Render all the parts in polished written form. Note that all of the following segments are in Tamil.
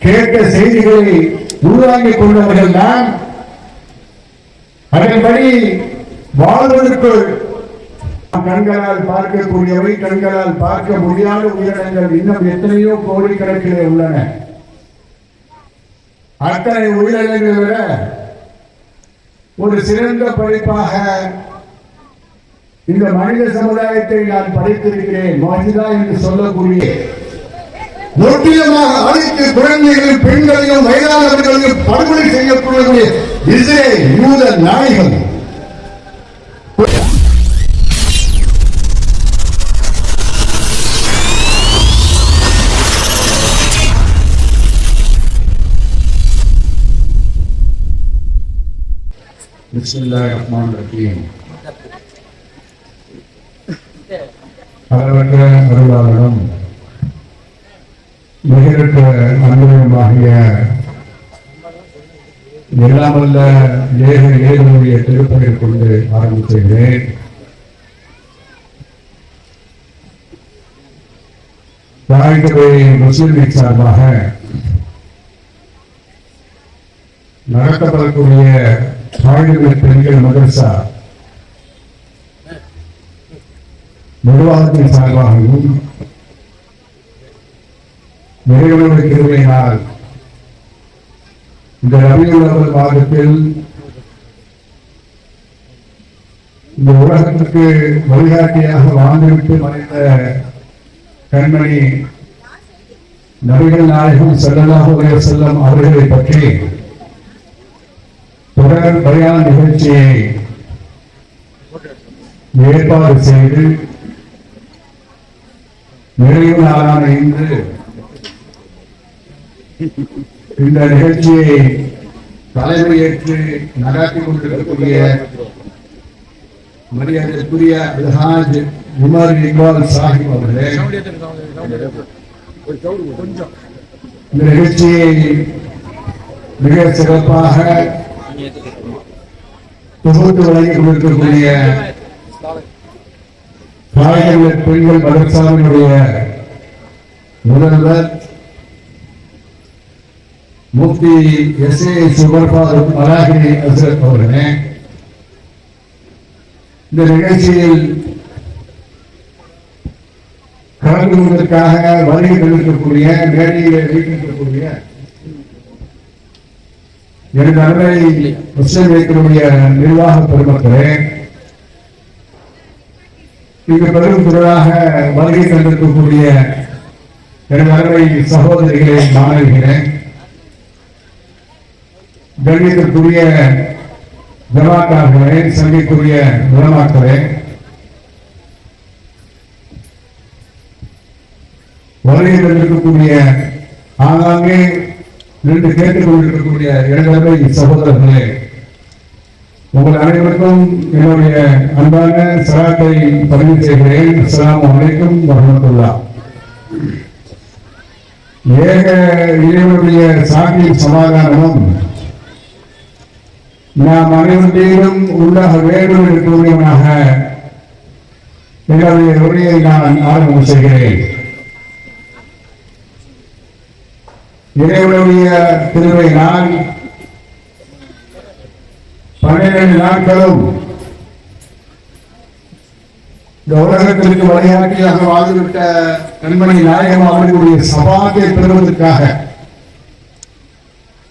கேட்ட செய்திகளை உள்வாங்கிக் கொண்டவர்கள் தான் அதன்படி வாழ்வதற்குள் கண்களால் பார்க்கக்கூடியவை, கண்களால் பார்க்க முடியாத உயிரினங்கள் இன்னும் எத்தனையோ கோடிக்கணக்கிலே உள்ளன. அத்தனை உயிரினங்களை விட ஒரு சிறந்த படைப்பாக இந்த மனித சமுதாயத்தை நான் படைத்திருக்கிறேன். மோஜிதா என்று சொல்லக்கூடிய முற்றிலுமாக அனைத்து குழந்தைகளையும் பெண்களையும் வயதானவர்களையும் படுகொலை செய்யக்கூடிய இஸ்ரேல் யூத நாய்கள் அளவற்ற அருளாளனும் மிகற்ற அன்புமாகிய எல்லாமல்ல ஏகனுடைய திருப்பெயர் கொண்டு ஆரம்பிக்கிறேன். தாய்கவை முஸ்லிம் சார்பாக நடத்தப்படக்கூடிய தாழ்நிலை பெண்கள் மதரசா நிர்வாகத்தின் சார்பாகவும் இறைவனுடைய கிருபையினால் இந்த ரபியுல் அவ்வல் மாதத்தில் இந்த உலகத்திற்கு வழிகாட்டியாக வாழ்ந்துவிட்டு மறைந்த கண்மணி நபிகள் நாயகம் ஸல்லல்லாஹு அலைஹி வஸல்லம் அவர்களை பற்றி தொடர் பயான் நிகழ்ச்சியை ஏற்பாடு செய்து நிறைவு நாளான இன்று இந்த நிகழ்ச்சியை தலைமையேற்று நடாத்திக் கொண்டிருக்கக்கூடிய மரியாதைக்குரிய அல்ஹாஜ் உமர் இக்பால் சாஹிப் அவர்களே, இந்த நிகழ்ச்சியை மிக சிறப்பாக தொகுத்து வழங்கிக் கொண்டிருக்கக்கூடிய தாய்கள் பெண்கள் மதரசாவினுடைய முதல்வர் முஃப்தி எஸ்.ஏ. சுபர் ஃபாரூக் மலாஹி ஹஸ்ரத் அவர்களே, இந்த நிகழ்ச்சியில் கலந்து கொள்வதற்காக வருகை தந்திருக்கக்கூடிய மேடையில் வீட்டிருக்கக்கூடிய எனது அன்றை முஸ்லிம் லீக்கினுடைய நிர்வாக பெருமக்களே, இங்கு பெரும் திரளாக வருகை தந்திருக்கக்கூடிய எனது அன்றை சகோதரிகளை மாணவிகளே, கண்ணியத்திற்குரிய ஜமாத்தார்களே, சங்கைக்குரிய உலமாக்களே, வருகை தந்திருக்கக்கூடிய ஆங்காங்கே நின்று கேட்டுக் கொண்டிருக்கக்கூடிய இளங்கலை சகோதரர்களே, உங்கள் அனைவருக்கும் என்னுடைய அன்பான சலாத்தை பதிவு செய்கிறேன். அஸ்ஸலாமு அலைக்கும் வரஹ்மத்துல்லாஹ். ஏக இறைவனுடைய சாந்தியும் சமாதானமும் நாம் அனைவரிலும் உள்ளாக வேண்டும் இருக்கக்கூடியவனாக என்னுடைய உரையை நான் ஆரம்பம் செய்கிறேன். இறைவனுடைய திருவையினால் 12 நாட்களும் இந்த உலகத்திற்கு வழிகாட்டியாக வாழ்ந்துவிட்ட கண்மணி நாயகம் அவர்களுடைய சபாத்தை பெறுவதற்காக,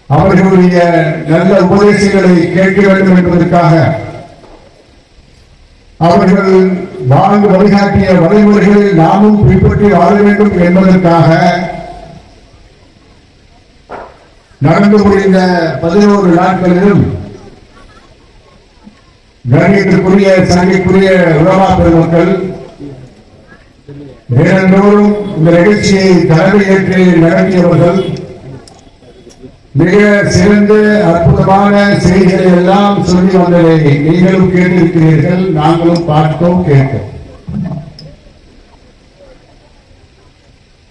அவர்களுடைய நல்ல உபதேசங்களை கேட்க வேண்டும் என்பதற்காக, அவர்கள் வாழ்ந்து வழிகாட்டிய வழிமுறைகளில் நாமும் பின்பற்றி வாழ வேண்டும் என்பதற்காக நடந்து முடிந்த 11 நாட்களிலும் கண்ணியத்திற்குரிய சங்கைக்குரிய உலமா பெருமக்கள் தினந்தோறும் இந்த நிகழ்ச்சியை தலைமையேற்று நடத்தியவர்கள் மிக சிறந்த அற்புதமான செய்திகளை எல்லாம் சொல்லி வந்ததை நீங்களும் கேட்டிருக்கிறீர்கள், நாங்களும் பார்த்தோம் கேட்டோம்.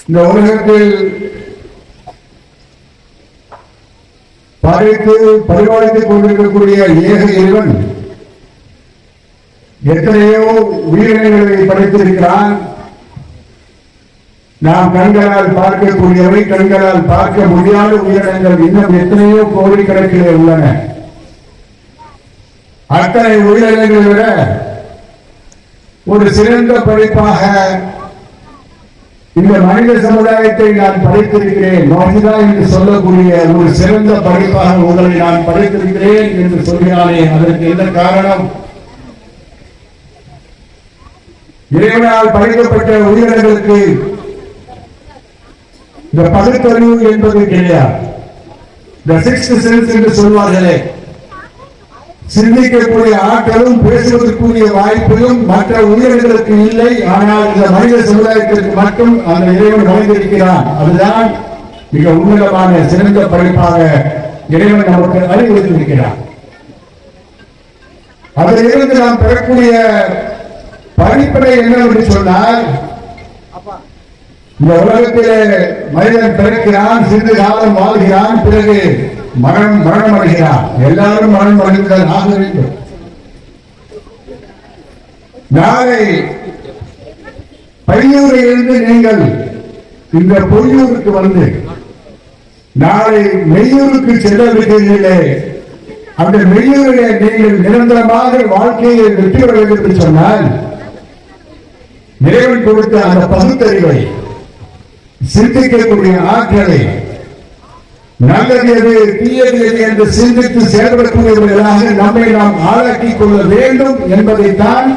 இந்த உலகத்தில் படைத்து பரிபாலித்துக் கொண்டிருக்கக்கூடிய ஏக இறைவன் எத்தனையோ உயிரினங்களை படைத்திருக்கிறான். நாம் கண்களால் பார்க்கக்கூடியவை, கண்களால் பார்க்க முடியாத உயிரினங்கள் இன்னும் எத்தனையோ கோடிக்கணக்கிலே உள்ளன. அத்தனை உயிரினங்களை விட ஒரு சிறந்த படைப்பாக இந்த மனித சமுதாயத்தை நான் படைத்திருக்கிறேன். மனிதா என்று சொல்லக்கூடிய ஒரு சிறந்த படைப்பாக உங்களை நான் படைத்திருக்கிறேன் என்று சொல்கிறானே, அதற்கு என்ன காரணம்? இறைவனால் படைக்கப்பட்ட உயிரினங்களுக்கு இந்த பகுத்தறிவு என்பது கிடையாது. இந்த சிக்ஸ்த் சென்ஸ் என்று சொல்வார்களே, சிந்திக்கக்கூடிய ஆற்றலும் பேசுவதற்குரிய வாய்ப்புகளும் மற்ற உயிரினங்களுக்கு இல்லை. ஆனால் இந்த மனித சமுதாயத்திற்கு மட்டும் அந்த இறைவன் வழங்கியிருக்கிறான். அதுதான் மிக உன்னதமான சிறந்த படைப்பாக இறைவன் நமக்கு அறிவுறுத்தியிருக்கிறார். அதிலிருந்து நாம் பெறக்கூடிய படிப்படை என்னவென்று சொன்னால், இந்த உலகத்திலே மனிதன் பிறக்கிறான், சிறிது காலம் வாழ்கிறான், பிறகு மரணம் அடைகிறான். எல்லாரும் மரணம் அடைந்தால் ஆக வேண்டும். நாளை பையூரிலிருந்து நீங்கள் இந்த பொய்யூருக்கு வந்து நாளை மெய்யூருக்கு செல்லவில்லை. அந்த மெய்யூரிலே நீங்கள் நிரந்தரமாக வாழ்க்கையை வெற்றி பெற வேண்டும் என்று சொன்னால், இறைவன் கொடுத்த அந்த பகுத்தறிவை, சிந்திக்கக்கூடிய ஆற்றலை, நல்லது எது தீயது எது என்று சிந்தித்து செயல்படக்கூடியவர்களாக நம்மை நாம் ஆளாக்கிக் கொள்ள வேண்டும் என்பதைத்தான்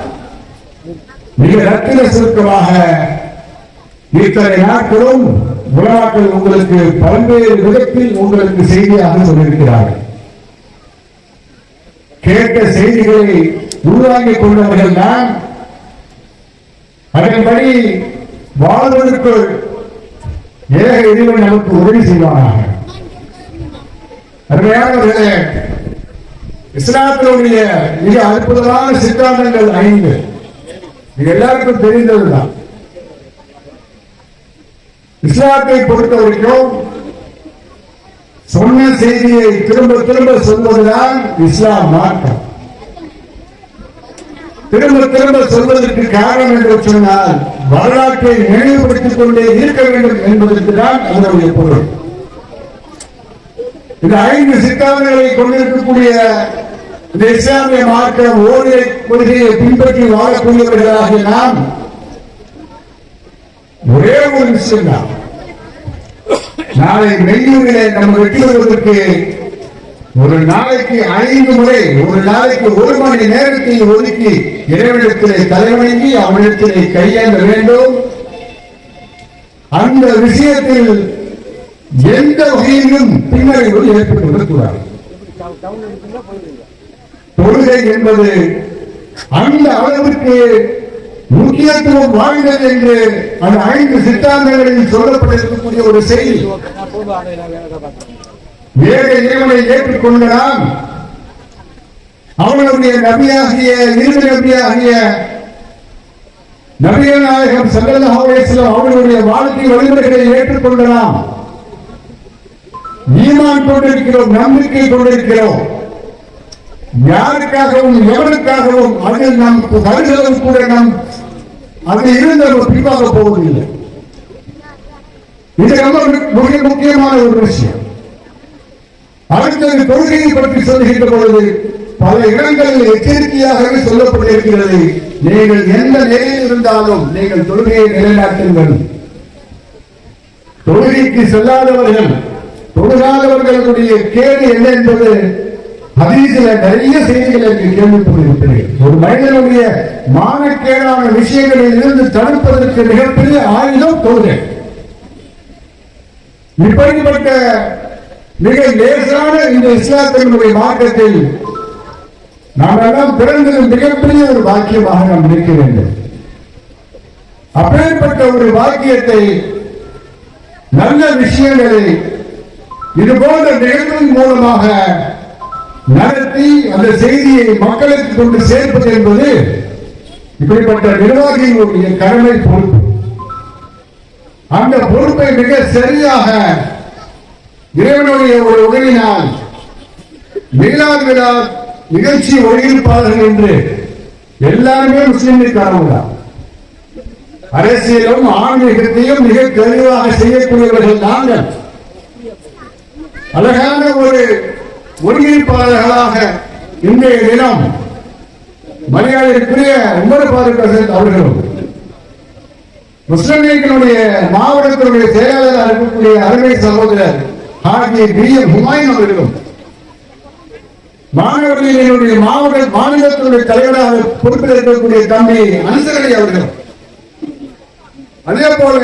மிக ரத்தின சுருக்கமாக இத்தனை நாட்களும் உலமாக்கள் உங்களுக்கு பல்வேறு விதத்தில் உங்களுக்கு செய்தியாக சொல்லியிருக்கிறார்கள். கேட்ட செய்திகளை உருவாக்கிக் கொண்டவர்கள் தான் அதன்படி வாழ்வதற்குள் ஏக இறைவன் நமக்கு உதவி செய்வானாக. அருமையானவர்களே, இஸ்லாத்தினுடைய மிக அற்புதமான சித்தாந்தங்கள் 5. இது எல்லாருக்கும் தெரிந்ததுதான். இஸ்லாத்தை பொறுத்தவரைக்கும் சொன்ன செய்தியை திரும்ப திரும்ப சொல்வதுதான் இஸ்லாம் மார்க்கம். திரும்ப திரும்ப சொல்வதற்கு காரணம் என்று சொன்னால், வரலாற்றை நினைவுபடுத்திக் கொண்டே இருக்க வேண்டும் என்பதற்கு தான் அதனுடைய பொருள். இந்த 5 சித்தாந்தங்களை கொண்டிருக்கக்கூடிய இந்த இஸ்லாமிய மார்க்கம் ஓரிரை கொள்கையை பின்பற்றி வாழக்கூடியவர்களாக நாம் ஒரே ஒரு விஷயம் தான், நாளை மெய்யூரிலே நம்ம வெற்றி பெறுவதற்கு ஒரு நாளைக்கு 5 முறை, ஒரு நாளைக்கு 1 மணி நேரத்தை ஒதுக்கி இறைவனிடத்திலே தலைவணங்கி அவனிடத்திலே கையேந்த வேண்டும். அந்த விஷயத்தில் எந்த வகையிலும் பின்னடைவு ஏற்பட்டுவிடக்கூடாது. தொழுகை என்பது அந்த அளவிற்கு முக்கியத்துவம் வாய்ந்தது என்று அந்த 5 சித்தாந்தங்களில் சொல்லப்பட்டிருக்கக்கூடிய ஒரு செய்தி. ஏக இறைவனை ஏற்றுக்கொண்ட நாம் அவனுடைய நபியாகிய இறுதி நபியாகிய நபிகள் நாயகம் ஸல்லல்லாஹு அலைஹி வஸல்லம் அவர்களுடைய வாழ்க்கை வழிமுறைகளை ஏற்றுக்கொண்ட நாம் ஈமான் கொண்டிருக்கிறோம், நம்பிக்கை கொண்டிருக்கிறோம். யாருக்காகவும் எவருக்காகவும் அதில் நாம் கருதலும் கூட நாம் அதில் இருந்து பிரிவாக போவதில்லை. இது ரொம்ப மிக முக்கியமான ஒரு விஷயம். அடுத்தது கொள்கையை பற்றி சொல்லுகின்ற பொழுது பல இடங்களில் எச்சரிக்கையாகவே சொல்லப்பட்டிருக்கிறது. நீங்கள் எந்த நிலையில் இருந்தாலும் நீங்கள் தொழுகையை நிலைநாட்டுங்கள். தொழுகைக்கு செல்லாதவர்கள், தொழுகாதவர்களுடைய கேடு என்ன என்பது ஹதீஸில் நிறைய செய்திகளை கேள்விப்பட்டிருக்கிறேன். ஒரு மனிதனுடைய மானக்கேடான விஷயங்களில் இருந்து தடுப்பதற்கு மிகப்பெரிய ஆயுதம் தொழுகை. இப்படிப்பட்ட மிக லேசான இந்த இஸ்லாத்தினுடைய மார்க்கத்தில் நாம் எல்லாம் பிறந்தது மிகப்பெரிய ஒரு வாக்கியமாக நாம் நிற்க வேண்டும். அப்பேற்பட்ட ஒரு வாக்கியத்தை, நல்ல விஷயங்களை இது போன்ற நிகழ்வின் மூலமாக நடத்தி அந்த செய்தியை மக்களுக்கு கொண்டு சேர்ப்பது என்பது இப்படிப்பட்ட நிர்வாகிகளுடைய கடமை, பொறுப்பு. அந்த பொறுப்பை மிக சரியாக இறைவனுடைய ஒரு உதவினால் மீலாது விழா நிகழ்ச்சி ஒருங்கிணைப்பாளர்கள் என்று எல்லாருமே முஸ்லிம்களுக்கானவர்கள். அரசியலும் ஆன்மீகத்தையும் மிக தெளிவாக செய்யக்கூடியவர்கள் நாங்கள். அழகான ஒரு ஒருங்கிணைப்பாளர்களாக இன்றைய தினம் மரியாதைக்குரிய உமர் பாருக் அவர்களும் முஸ்லிம் லீக்கினுடைய மாவட்டத்தினுடைய செயலாளராக இருக்கக்கூடிய அருமை சகோதரர் ஹாஜி பி.எம். ஹுமாயூன் அவர்களும் மாணவர்களுடைய மாநிலத்தினுடைய தலைவராக பொறுப்பில் இருக்கக்கூடிய தம்பி அன்சர் அவர்களும் அதே போல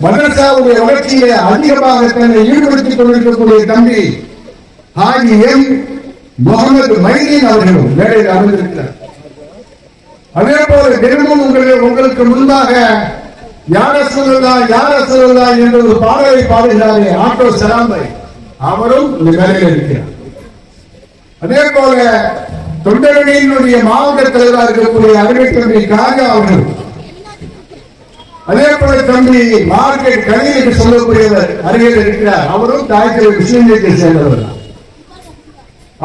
மதரசாவுடைய வளர்ச்சியிலே அதிகமாக தன்னை ஈடுபடுத்திக் கொண்டிருக்கக்கூடிய தம்பி ஹாஜி எம். முகமது மைதீன் அவர்களும் மேடையில் அமர்ந்திருக்கிறார். அதே போல தினமும் உங்களுக்கு முன்பாக யார சொல்லலா என்ற ஒரு பாடலை பாடுகிறாரே ஆட்டோ சலாம்பை அவரும் இந்த மேடையில் இருக்கிறார். அதே போல தொண்டரணியினுடைய மாவட்ட தலைவராக இருக்கக்கூடிய அருமை தம்பி காஜா அவர்கள், அதே போல தம்பி மார்க்கெட் கனி என்று சொல்லக்கூடியவர் அருகில் இருக்கிறார். அவரும் தாய்க்கு முஸ்லிம் லீக்கை சேர்ந்தவர்.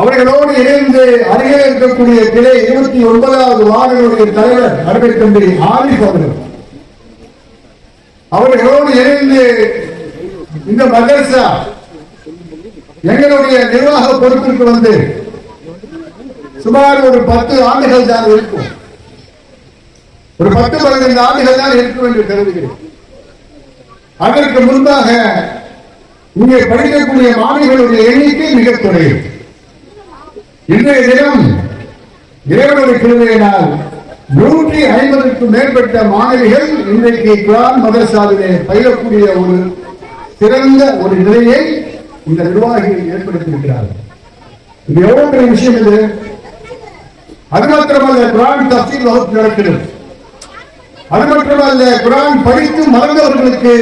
அவர்களோடு இணைந்து அருகில் இருக்கக்கூடிய கிளை 29வது வார்டுடைய தலைவர் அருமை தம்பி ஆலிப் அவர்கள், அவர்களோடு இணைந்து இந்த மதரசா எங்களுடைய நிர்வாக பொறுப்பிற்கு வந்து சுமார் ஒரு 10 ஆண்டுகள் தான் இருக்கும், ஒரு 10-15 ஆண்டுகள் தான் இருக்கும் என்று கருதுகிறேன். அதற்கு முன்பாக இங்கே படிக்கக்கூடிய மாணவர்களுடைய எண்ணிக்கை மிக குறைவு. இன்றைய தினம் இறைவனுடைய கிருபையினால் 150க்கும் மேற்பட்ட மாணவிகள் இன்றைக்கு குர்ஆன் மதரசாவிலே பயிலக்கூடிய ஒரு சிறந்த ஒரு நிலையை இந்த நிர்வாகிகள் ஏற்படுத்தியிருக்கிறார்கள். இது எவ்வளவு பெரிய விஷயம் இது! அது மாத்திரமல்ல, குர்ஆன் தஃசீர் வகுப்பு நடக்கிறது. அது மட்டுமல்ல, குர்ஆன் படித்து மறந்தவர்களுக்கு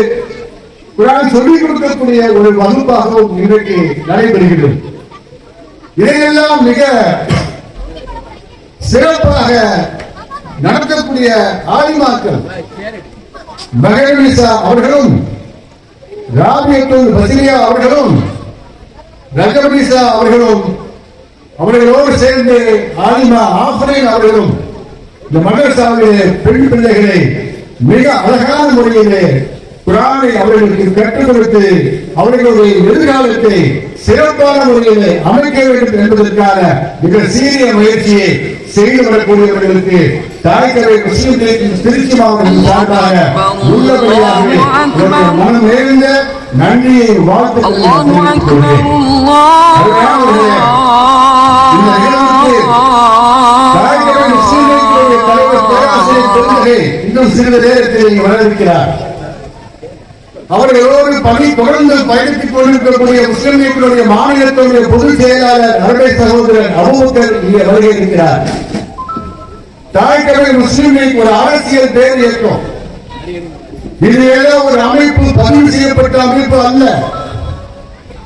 குர்ஆன் சொல்லிக் கொடுக்கக்கூடிய ஒரு வகுப்பாகவும் இன்றைக்கு நடைபெறுகிறது. இதையெல்லாம் மிக சிறப்பாக நடத்தக்கூடிய ஆலிமாக்கள் மகரிசா அவர்களும் ராபியத்துல் பசிரியா அவர்களும் ரஜபீசா அவர்களும் அவர்களோடு சேர்ந்து ஆலிமா ஆஃபரீன் அவர்களும் இந்த மதரசாவிலே பெண் பிள்ளைகளை மிக அழகான முறையிலே குர்ஆனை அவர்களுக்கு கற்றுக் கொடுத்து அவர்களுடைய எதிர்காலத்தை சிறப்பான முறையில் அமைக்க வேண்டும் என்பதற்கான மிக சீரிய முயற்சியை செய்து வரக்கூடியவர்களுக்கு தாய்க்கரை முஸ்லிம் லீக்கின் திருச்சி மாவட்டத்தின் சார்பாக உள்ளபடியாகவே மனம் நிறைந்த நன்றியை வாழ்த்துக்களை தெரிவித்துக் கொள்கிறேன். இந்த நிகழ்வுக்கு தாய்க்கரை முஸ்லிம் லீக்கினுடைய தலைவர் பேராசிரியர் பெருந்தகை இன்னும் சிறிது நேரத்தில் வரவிருக்கிறார். அவர்களோடு பணி தொடர்ந்து பயணித்துக் கொண்டிருக்கக்கூடிய முஸ்லிம் லீக்கினுடைய மாநிலத்தினுடைய பொதுச் செயலாளர் அருமை சகோதரர் அபூபக்கர் இங்கே வருகை இருக்கிறார். தாய்க்கரை முஸ்லிம் லீக் ஒரு அரசியல் பேர் இயக்கம். இது ஏதோ ஒரு அமைப்பு, பதிவு செய்யப்பட்ட அமைப்பு அல்ல.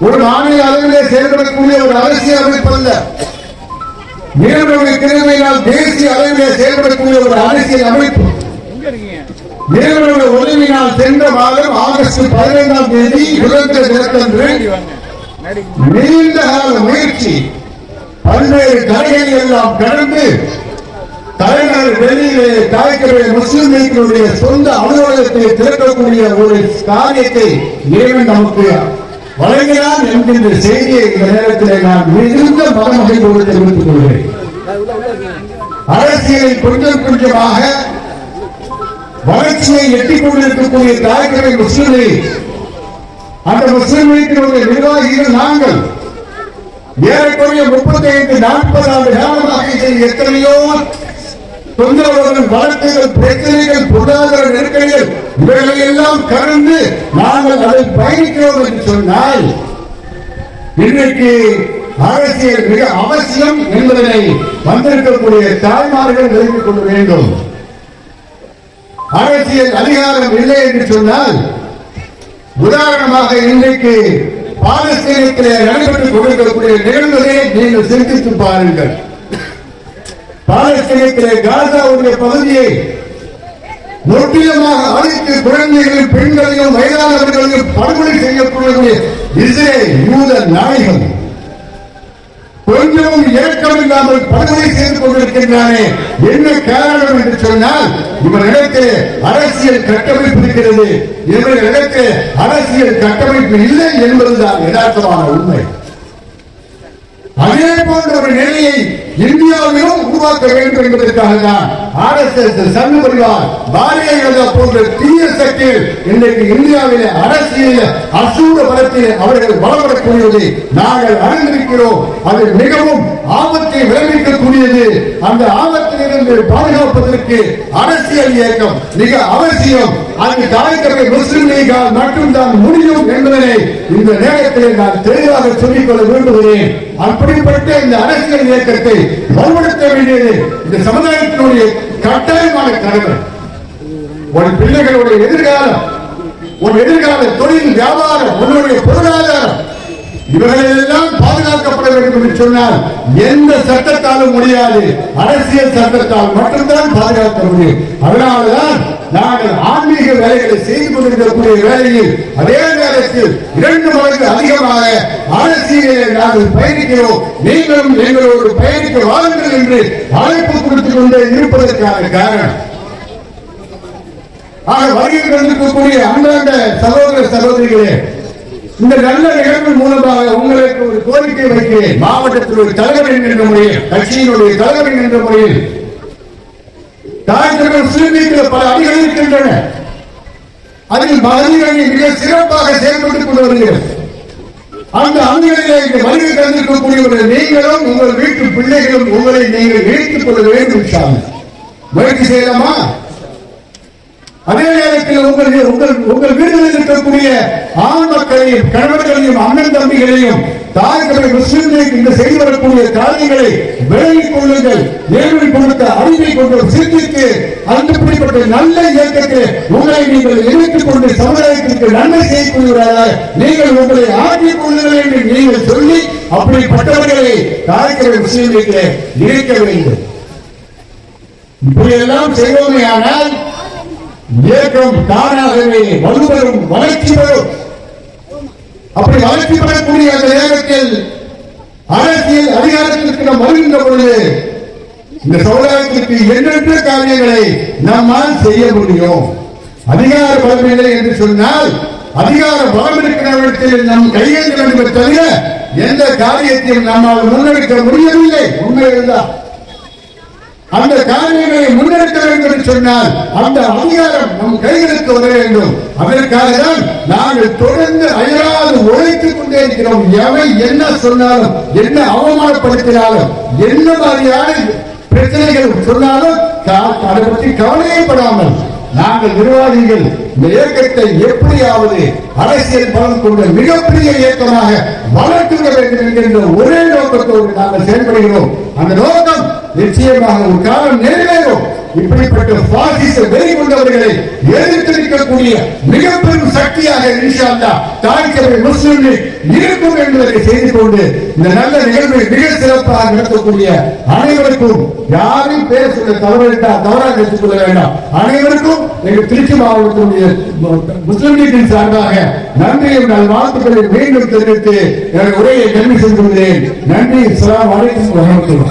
ஒரு மாநில அளவிலே செயல்படக்கூடிய ஒரு அரசியல் அமைப்பு அல்ல. இறைவனுடைய கிருபையினால் தேசிய அளவிலே செயல்படக்கூடிய ஒரு அரசியல் அமைப்பு. இறைவனுடைய உதவியினால் சென்ற மாதம் ஆகஸ்ட் 15ஆம் தேதி சுதந்திர தினத்தன்று நீண்ட கால முயற்சி பல்வேறு தடைகளை எல்லாம் கடந்து தலைநகர் டெல்லியிலே தாய்க்கரை முஸ்லிம் லீக்கினுடைய சொந்த அலுவலகத்தை திறக்கக்கூடிய ஒரு காரியத்தை இறைவன் நமக்கு வழங்கினான் என்கின்ற செய்தியை இந்த நேரத்தில் நான் மிகுந்த மனமகிழ்வோடு தெரிவித்துக் கொள்கிறேன். அரசியலில் கொஞ்சம் கொஞ்சமாக வளர்ச்சியை எட்டிக் கொண்டிருக்கக்கூடிய தாய்க்கரை முஸ்லிம் லீக், அந்த முஸ்லிம் லீக்கினுடைய நிர்வாகிகள் நாங்கள் ஏறக்குறைய 35-40 ஆண்டு காலமாக எத்தனையோ தொந்தரவுகள், வழக்குகள், பிரச்சனைகள், பொருளாதார நெருக்கடிகள் இவைகளை எல்லாம் கடந்து நாங்கள் அதை பயணிக்கிறோம் என்று சொன்னால் இன்றைக்கு அரசியல் மிக அவசியம் என்பதனை வந்திருக்கக்கூடிய தாய்மார்கள் விளங்கிக் கொள்ள வேண்டும். அரசியல் அதிகாரம் இல்லை என்று சொன்னால், உதாரணமாக இன்றைக்கு பாலஸ்தீனத்திலே நடைபெற்றுக் கொண்டிருக்கக்கூடிய நிகழ்வுகளை நீங்கள் சிந்தித்து பாருங்கள். பாலஸ்தீனத்திலே காசாவுடைய பகுதியை முற்றிலுமாக அழித்து குழந்தைகளையும் பெண்களையும் வயதானவர்களையும் படுகொலை செய்யக்கூடிய இஸ்ரேல் யூத நாயகம் கொஞ்சமும் இரக்கம் இல்லாமல் படுகொலை செய்து கொண்டிருக்கின்றானே, என்ன காரணம் என்று சொன்னால் இவர்களிடத்தில் அரசியல் கட்டமைப்பு இருக்கிறது, இவர்களிடத்தில் அரசியல் கட்டமைப்பு இல்லை என்பதுதான் யதார்த்தமான உண்மை. அதே போன்ற ஒரு நிலையை இந்தியாவிலும் உருவாக்க வேண்டும் என்பதற்காக தான் RSS, சங்க பரிவார், பாரதிய ஜனதா போன்ற தீய சக்திகள் இன்றைக்கு இந்தியாவிலே அரசியல் அசூர பலத்தில் அவர்கள் பலப்படக்கூடியதை நாங்கள் அறிந்திருக்கிறோம். அது மிகவும் ஆபத்தை விளைவிக்கக்கூடியது. அந்த ஆபத்திலிருந்து பாதுகாப்பதற்கு அரசியல் இயக்கம் மிக அவசியம். அது தாய்க்கரை முஸ்லிம் லீகால் மட்டும்தான் முடியும் என்பதனை இந்த நேரத்தில் நான் தெளிவாக சொல்லிக்கொள்ள விரும்புகிறேன். அப்படிப்பட்ட இந்த அரசியல் இயக்கத்தை வலுப்படுத்த வேண்டியது இந்த சமுதாயத்தினுடைய கட்டாயமான கடமை. ஒரு பிள்ளைகளுடைய எதிர்காலம், ஒரு எதிர்கால தொழில், வியாபாரம், உன்னுடைய பொருளாதாரம், இவர்கள் எல்லாம் பாதுகாக்கப்பட வேண்டும் என்று சொன்னால் எந்த சட்டத்தாலும் முடியாது, அரசியல் சட்டத்தால் மட்டும்தான் பாதுகாக்க முடியும். அதனால்தான் நாங்கள் ஆன்மீக வேலைகளை செய்து கொண்டிருக்கக்கூடிய வேளையில் அதே நேரத்தில் 2 மடங்கு அதிகமாக அரசியலை நாங்கள் பயணிக்கிறோம். நீங்களும் எங்களோடு பயணிக்க வாருங்கள் என்று அழைப்பு கொடுத்துக் கொண்டே இருப்பதற்கான காரணம், வருகை கொண்டிருக்கக்கூடிய அன்றாட சகோதர சகோதரிகளே, இந்த நல்ல நிகழ்வு மூலமாக உங்களுக்கு ஒரு கோரிக்கை வைக்கிறேன். மாவட்டத்தில் ஒரு தலைவர் என்கின்ற முறையில், கட்சியினுடைய தலைவர் என்கின்ற முறையில் தாய்கள் முஸ்லிம்கள் பல அணிகள் இருக்கின்றன. அதில் மகளிரணி மிக சிறப்பாக செயல்பட்டுக் கொண்டு வருகிறது. அந்த அணிகளிலே வருகை தந்திருக்கக்கூடியவர்கள் நீங்களும் உங்கள் வீட்டு பிள்ளைகளும் உங்களை நீங்கள் இணைத்துக் கொள்ள வேண்டும். முயற்சி செய்யலாமா? அதே நேரத்தில் உங்கள் வீடுகளில் இருக்கக்கூடிய ஆண் மக்களையும் கணவர்களையும் அண்ணன் தம்பிகளையும் தாய்களை முஸ்லிம்களுக்கு இந்த செய்து வரக்கூடிய காரியங்களை விலகிக் கொள்ளுங்கள். நேர்மை கொடுத்த அறிவை கொண்டு சிந்தித்து அப்படிப்பட்ட நல்ல இயக்கத்தில் உங்களை நீங்கள் இணைத்துக் கொண்டு சமுதாயத்திற்கு நன்மை செய்யக்கூடியவராக நீங்கள் உங்களை ஆற்றிக் கொள்ளுங்கள் என்று நீங்கள் சொல்லி அப்படிப்பட்டவர்களை தாய்களை முஸ்லிம்களுக்கு இணைக்க வேண்டும். இப்படியெல்லாம் செய்வோமே ஆனால் இயக்கம் தானாகவே வலுவரும், வளர்ச்சி வரும். அப்படி வளர்ச்சி பெறக்கூடிய அந்த நேரத்தில் அரசியல் அதிகாரத்திற்கு நாம் வருகின்ற பொழுது இந்த சமுதாயத்திற்கு எண்ணற்ற காரியங்களை நம்மால் செய்ய முடியும். அதிகார பலம் இல்லை என்று சொன்னால் அதிகார பலம் இருக்கிறவர்கள் நம் கையெழுத்த வேண்டும் தவிர எந்த காரியத்தையும் நம்மால் முன்னெடுக்க முடியவில்லை. உண்மையில்தான் அந்த காரியங்களை முன்னெடுக்க வேண்டும் என்று சொன்னால் அந்த அதிகாரம் நம் கைகளுக்கு வர வேண்டும். அதற்காக தான் நாங்கள் தொடர்ந்து அயராது உழைத்துக் கொண்டே இருக்கிறோம். எவை என்ன சொன்னாலும், என்ன அவமானப்படுத்தினாலும், என்ன மாதிரியான பிரச்சனைகள் சொன்னாலும் அதை பற்றி கவலையப்படாமல் நாங்கள் நிர்வாகிகள் இந்த இயக்கத்தை எப்படியாவது அரசியல் பலன் கொண்ட மிகப்பெரிய இயக்கமாக வளர்த்துக்க வேண்டும் என்கின்ற ஒரே நோக்கத்தோடு நாங்கள் செயல்படுகிறோம். அந்த நோக்கம் நிச்சயமாக ஒரு காலம் நிறைவேறும். இப்படிப்பட்ட பாசிச வெறி கொண்டவர்களை எதிர்த்திருக்கக்கூடிய மிக பெரும் சக்தியாக இன்ஷா அல்லாஹ் தாய்க்கரை முஸ்லிம் இருக்கும் என்பதை செய்து கொண்டு இந்த நல்ல நிகழ்வை மிக சிறப்பாக நடத்தக்கூடிய அனைவருக்கும், யாரும் பேர் சொல்ல தவறாக எடுத்துக்கொள்ள வேண்டாம், அனைவருக்கும் எங்கள் திருச்சி மாவட்டத்தினுடைய முஸ்லிம் லீக்கின் சார்பாக நன்றியும் வாழ்த்துக்களை மீண்டும் தெரிவித்து உரையை நிறைவு செய்து கொள்கிறேன். நன்றி. அஸ்ஸலாமு அலைக்கும் வரஹ்மத்துல்லாஹ்.